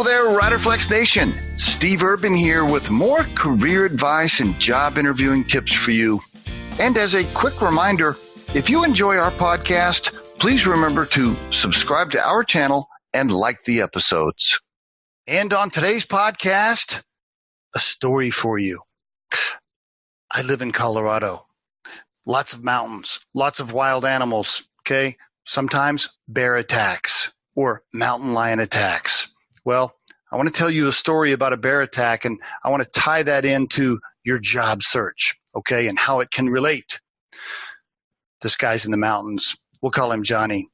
there, Riderflex Nation. Steve Urban here with more career advice and job interviewing tips for you. And as a quick reminder, if you enjoy our podcast, please remember to subscribe to our channel and like the episodes. And on today's podcast, a story for you. I live in Colorado. Lots of mountains, lots of wild animals, okay? Sometimes bear attacks or mountain lion attacks. Well, I want to tell you a story about a bear attack, and I want to tie that into your job search, okay, and how it can relate. This guy's in the mountains. We'll call him Johnny.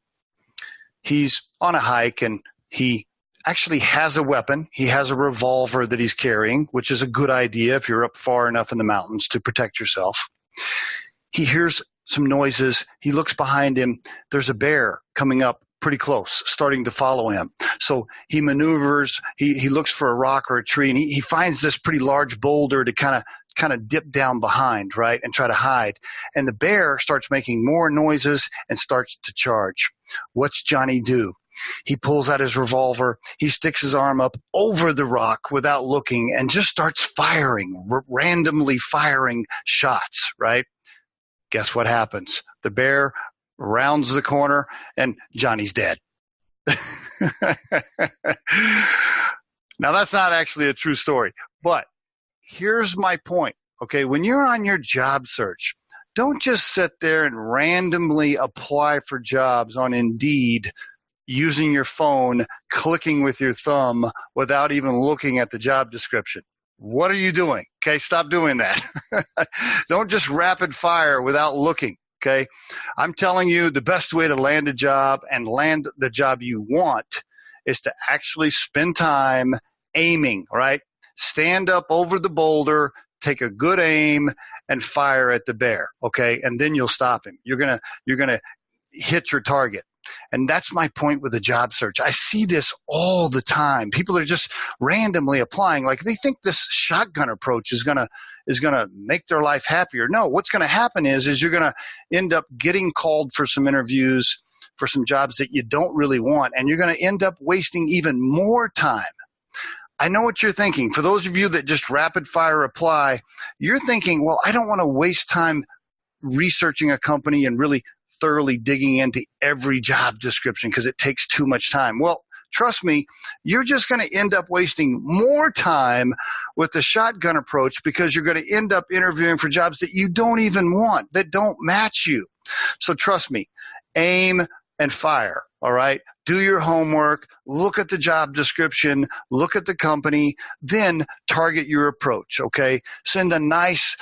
He's on a hike, and he actually has a weapon. He has a revolver that he's carrying, which is a good idea if you're up far enough in the mountains to protect yourself. He hears some noises. He looks behind him. There's a bear coming up pretty close, starting to follow him. So he maneuvers, he looks for a rock or a tree, and he finds this pretty large boulder to kind of dip down behind, right, and try to hide. And the bear starts making more noises and starts to charge. What's Johnny do? He pulls out his revolver, he sticks his arm up over the rock without looking and just starts firing, randomly firing shots, right? Guess what happens? The bear rounds the corner, and Johnny's dead. Now, that's not actually a true story, but here's my point, okay? When you're on your job search, don't just sit there and randomly apply for jobs on Indeed using your phone, clicking with your thumb without even looking at the job description. What are you doing? Okay, stop doing that. Don't just rapid fire without looking. Okay, I'm telling you the best way to land a job and land the job you want is to actually spend time aiming, right? Stand up over the boulder, take a good aim, and fire at the bear, okay? And then you'll stop him. You're gonna hit your target. And that's my point with the job search. I see this all the time. People are just randomly applying, like they think this shotgun approach is gonna make their life happier. No, what's gonna happen is you're gonna end up getting called for some interviews for some jobs that you don't really want, and you're gonna end up wasting even more time. I know what you're thinking. For those of you that just rapid fire apply, you're thinking, well, I don't want to waste time researching a company and really thoroughly digging into every job description because it takes too much time. Well, trust me, you're just going to end up wasting more time with the shotgun approach because you're going to end up interviewing for jobs that you don't even want, that don't match you. So trust me, aim and fire, all right? Do your homework, look at the job description, look at the company, then target your approach, okay? Send a nice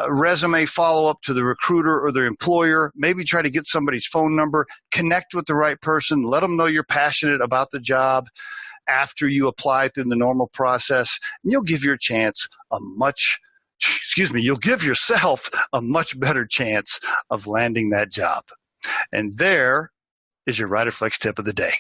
resume follow-up to the recruiter or the employer. Maybe try to get somebody's phone number, connect with the right person, let them know you're passionate about the job after you apply through the normal process, and you'll give yourself a much better chance of landing that job. And there is your Riderflex tip of the day.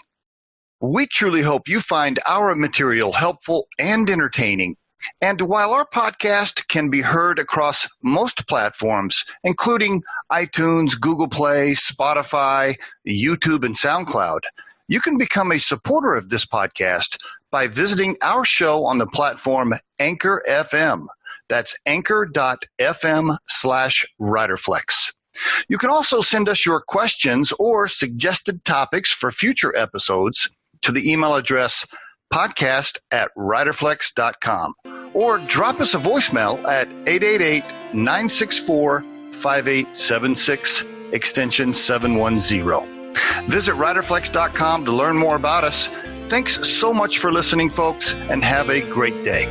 We truly hope you find our material helpful and entertaining. And while our podcast can be heard across most platforms, including iTunes, Google Play, Spotify, YouTube, and SoundCloud, you can become a supporter of this podcast by visiting our show on the platform Anchor FM. That's anchor.fm/Riderflex. You can also send us your questions or suggested topics for future episodes to the email address podcast@riderflex.com or drop us a voicemail at 888-964-5876, extension 710. Visit riderflex.com to learn more about us. Thanks so much for listening, folks, and have a great day.